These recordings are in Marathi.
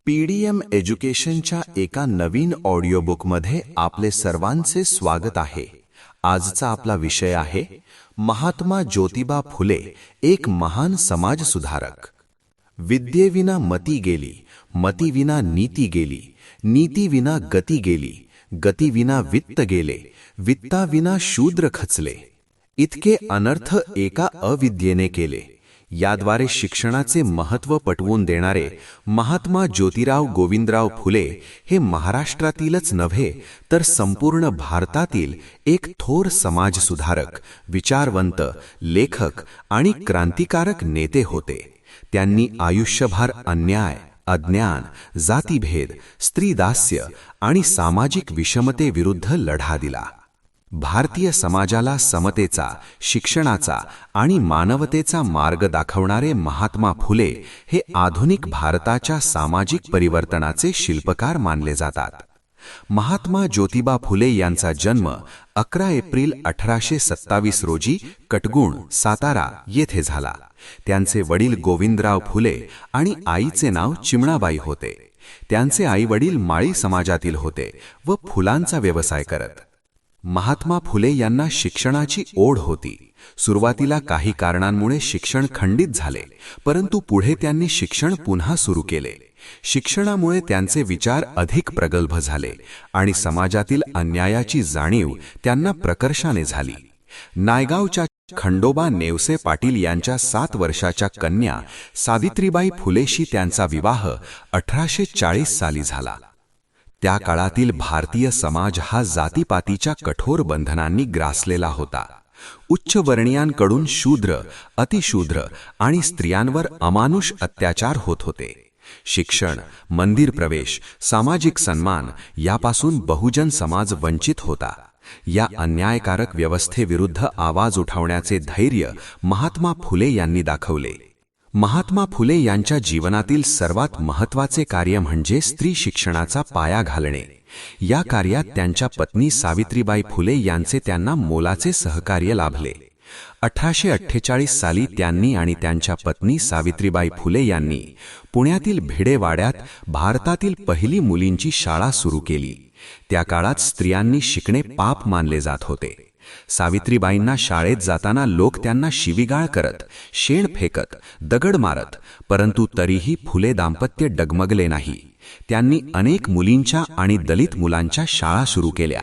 पीडीएम एज्युकेशनच्या एका नवीन ऑडिओबुकमध्ये आपले सर्वांचे स्वागत आहे. आजचा आपला विषय आहे महात्मा ज्योतिबा फुले, एक महान समाजसुधारक. विद्येविना मती गेली, मतीविना नीती गेली, नीतीविना गती गेली, गतीविना वित्त गेले, वित्ताविना शूद्र खचले. इतके अनर्थ एका अविद्येने केले. याद्वारे शिक्षणाचे महत्त्व पटवून देणारे महात्मा ज्योतिराव गोविंदराव फुले हे महाराष्ट्रातीलच नव्हे तर संपूर्ण भारतातील एक थोर समाजसुधारक, विचारवंत, लेखक आणि क्रांतिकारक नेते होते. त्यांनी आयुष्यभर अन्याय, अज्ञान, जातीभेद, स्त्रीदास्य आणि सामाजिक विषमतेविरुद्ध लढा दिला. भारतीय समाजाला समतेचा, शिक्षणाचा आणि मानवतेचा मार्ग दाखवणारे महात्मा फुले हे आधुनिक भारताच्या सामाजिक परिवर्तनाचे शिल्पकार मानले जातात. महात्मा ज्योतिबा फुले यांचा जन्म 11 एप्रिल 1827 रोजी कटगुण, सातारा येथे झाला. त्यांचे वडील गोविंदराव फुले आणि आईचे नाव चिमणाबाई होते. त्यांचे आई-वडील माळी समाजातील होते व फुलांचा व्यवसाय करत. महात्मा फुले यांना शिक्षणाची ओढ होती. सुरुवातीला काही कारणांमुळे शिक्षण खंडित झाले, परंतु पुढे त्यांनी शिक्षण पुन्हा सुरू केले. शिक्षणामुळे त्यांचे विचार अधिक प्रगल्भ झाले आणि समाजातील अन्यायाची जाणीव त्यांना प्रकर्षाने झाली. नायगावच्या खंडोबा नेवसे पाटील यांच्या 7 वर्षाच्या कन्या सावित्रीबाई फुलेशी त्यांचा विवाह 1840 साली झाला. त्या काळातील भारतीय समाज हा जातीपातीच्या कठोर बंधनांनी ग्रासलेला होता. उच्चवर्णीयांकडून शूद्र, अतिशूद्र आणि स्त्रियांवर अमानुष अत्याचार होत होते. शिक्षण, मंदिर प्रवेश, सामाजिक सन्मान यापासून बहुजन समाज वंचित होता. या अन्यायकारक व्यवस्थेविरुद्ध आवाज उठवण्याचे धैर्य महात्मा फुले यांनी दाखवले. महात्मा फुले यांच्या जीवनातील सर्वात महत्त्वाचे कार्य म्हणजे स्त्री शिक्षणाचा पाया घालणे. या कार्यात त्यांच्या पत्नी सावित्रीबाई फुले यांचे त्यांना मोलाचे सहकार्य लाभले. 1848 साली त्यांनी आणि त्यांच्या पत्नी सावित्रीबाई फुले यांनी पुण्यातील भिडेवाड्यात भारतातील पहिली मुलींची शाळा सुरू केली. त्या काळात स्त्रियांनी शिकणे पाप मानले जात होते. सावित्रीबाईंना शाळेत जाताना लोक त्यांना शिवीगाळ करत, शेण फेकत, दगड मारत, परंतु तरीही फुले दाम्पत्य डगमगले नाही. त्यांनी अनेक मुलींच्या आणि दलित मुलांच्या शाळा सुरू केल्या.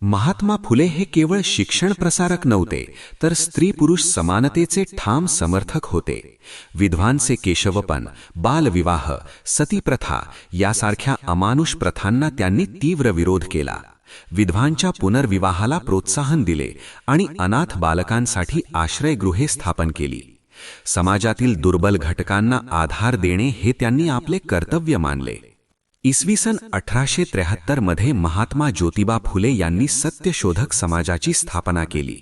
महात्मा फुले हे केवळ शिक्षण प्रसारक नव्हते, तर स्त्री-पुरुष समानतेचे ठाम समर्थक होते. विधवांचे केशवपन, बालविवाह, सतीप्रथा यासारख्या अमानुष प्रथांना त्यांनी तीव्र विरोध केला. विधवांच्या पुनर्विवाहाला प्रोत्साहन दिले आणि अनाथ बालकांसाठी आश्रयगृहे स्थापन केली. समाजातील दुर्बल घटकांना आधार देणे हे त्यांनी आपले कर्तव्य मानले. इसवी सन 1873 मध्ये महात्मा ज्योतिबा फुले यांनी सत्यशोधक समाजाची स्थापना केली.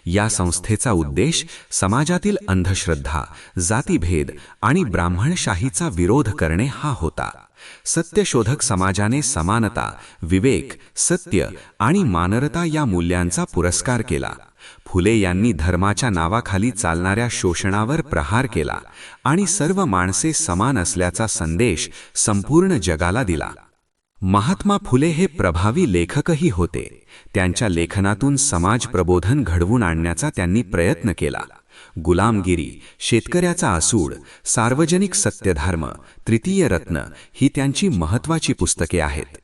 या संस्थेचा उद्देश समाजातील अंधश्रद्धा, जातीभेद आणि ब्राह्मणशाहीचा विरोध करणे हा होता. सत्यशोधक समाजाने समानता, विवेक, सत्य आणि मानवता या मूल्यांचा पुरस्कार केला. फुले यांनी धर्माच्या नावाखाली चालणाऱ्या शोषणावर प्रहार केला आणि सर्व माणसे समान असल्याचा संदेश संपूर्ण जगाला दिला. महात्मा फुले हे प्रभावी लेखकही होते. त्यांच्या लेखनातून समाज प्रबोधन घडवून आणण्याचा त्यांनी प्रयत्न केला. गुलामगिरी, शेतकऱ्याचा आसूड, सार्वजनिक सत्यधर्म, तृतीय रत्न ही त्यांची महत्त्वाची पुस्तके आहेत.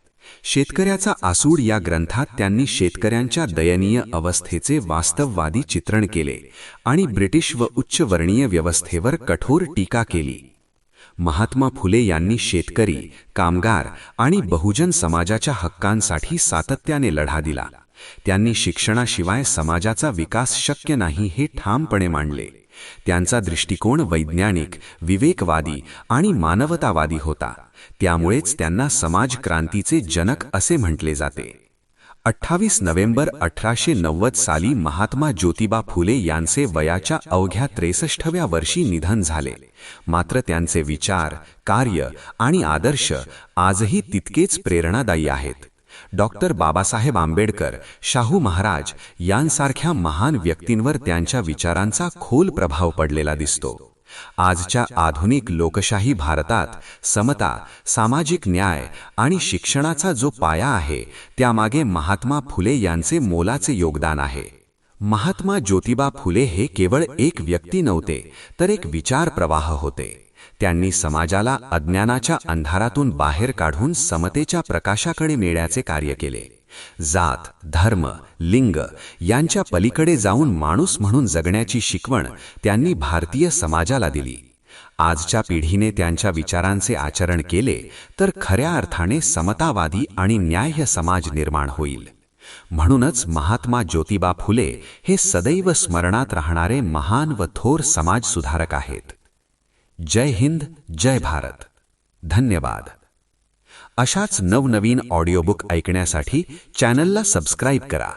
शेतकऱ्याचा आसूड या ग्रंथात त्यांनी शेतकऱ्यांच्या दयनीय अवस्थेचे वास्तववादी चित्रण केले आणि ब्रिटिश व उच्चवर्णीय व्यवस्थेवर कठोर टीका केली. महात्मा फुले यांनी शेतकरी, कामगार आणि बहुजन समाजाच्या हक्कांसाठी सातत्याने लढा दिला. त्यांनी शिक्षणाशिवाय समाजाचा विकास शक्य नाही हे ठामपणे मांडले. त्यांचा दृष्टिकोन वैज्ञानिक, विवेकवादी आणि मानवतावादी होता. त्यामुळेच त्यांना समाज क्रांतीचे जनक असे म्हटले जाते. 28 नोव्हेंबर 1890 साली महात्मा ज्योतिबा फुले यांचे वयाच्या अवघ्या 63व्या वर्षी निधन झाले. मात्र त्यांचे विचार, कार्य आणि आदर्श आजही तितकेच प्रेरणादायी आहेत. डॉक्टर बाबासाहेब आंबेडकर, शाहू महाराज यांसारख्या महान व्यक्तींवर त्यांच्या विचारांचा खोल प्रभाव पडलेला दिसतो. आजच्या आधुनिक लोकशाही भारतात समता, सामाजिक न्याय आणि शिक्षणाचा जो पाया आहे त्यामागे महात्मा फुले यांचे मोलाचे योगदान आहे. महात्मा ज्योतिबा फुले हे केवळ एक व्यक्ती नव्हते, तर एक विचार प्रवाह होते. त्यांनी समाजाला अज्ञानाच्या अंधारातून बाहेर काढून समतेच्या प्रकाशाकडे नेण्याचे कार्य केले. जात, धर्म, लिंग यांच्या पलीकडे जाऊन माणूस म्हणून जगण्याची शिकवण त्यांनी भारतीय समाजाला दिली. आजच्या पिढीने त्यांच्या विचारांचे आचरण केले तर खऱ्या अर्थाने समतावादी आणि न्याय्य समाज निर्माण होईल. म्हणूनच महात्मा ज्योतिबा फुले हे सदैव स्मरणात राहणारे महान व थोर समाजसुधारक आहेत. जय हिंद, जय भारत. धन्यवाद. अशाच नवनवीन ऑडिओबुक ऐकण्यासाठी चॅनलला सबस्क्राईब करा.